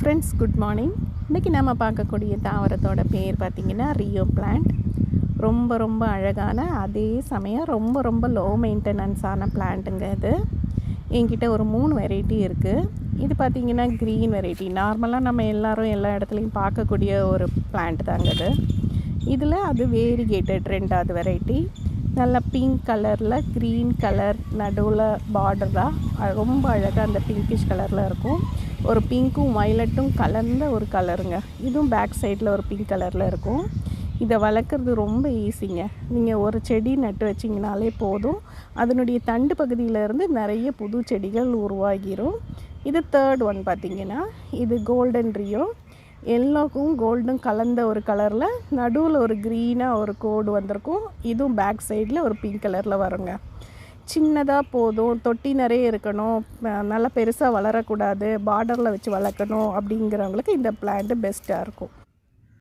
Friends, good morning. இன்றைக்கி நம்ம பார்க்கக்கூடிய தாவரத்தோட பேர் பார்த்திங்கன்னா ரியோ பிளான்ட். ரொம்ப ரொம்ப அழகான, அதே சமயம் ரொம்ப ரொம்ப லோ மெயின்டெனன்ஸான பிளான்ட்டுங்க இது. என்கிட்ட ஒரு 3 வெரைட்டி இருக்குது. இது பார்த்திங்கன்னா க்ரீன் வெரைட்டி. நார்மலாக நம்ம எல்லோரும் எல்லா இடத்துலையும் பார்க்கக்கூடிய ஒரு பிளான்ட் தாங்க இது. இதில் அது வேரிகேட்டட் 2வது வெரைட்டி. நல்லா பிங்க் கலரில் க்ரீன் கலர் நடுவில் பார்டராக ரொம்ப அழகாக அந்த பிங்கிஷ் கலரில் இருக்கும். ஒரு பிங்க்கும் வயலட்டும் கலந்த ஒரு கலருங்க. இதுவும் பேக் சைடில் ஒரு பிங்க் கலரில் இருக்கும். இதை வளர்க்குறது ரொம்ப ஈஸிங்க. நீங்கள் ஒரு செடி நட்டு வச்சிங்கனாலே போதும், அதனுடைய தண்டு பகுதியிலேருந்து நிறைய புது செடிகள் உருவாகிரும். இது 3rd ஒன் பார்த்திங்கன்னா, இது கோல்டன் ரியோ. எல்லோக்கும் கோல்டும் கலந்த ஒரு கலரில் நடுவில் ஒரு க்ரீனாக ஒரு கோடு வந்திருக்கும். இதுவும் பேக் சைடில் ஒரு பிங்க் கலரில் வருங்க. சின்னதாக போதும், தொட்டி நிறைய இருக்கணும், நல்லா பெருசாக வளரக்கூடாது, பார்டரில் வச்சு வளர்க்கணும் அப்படிங்கிறவங்களுக்கு இந்த பிளான்ட்டு பெஸ்ட்டாக இருக்கும்.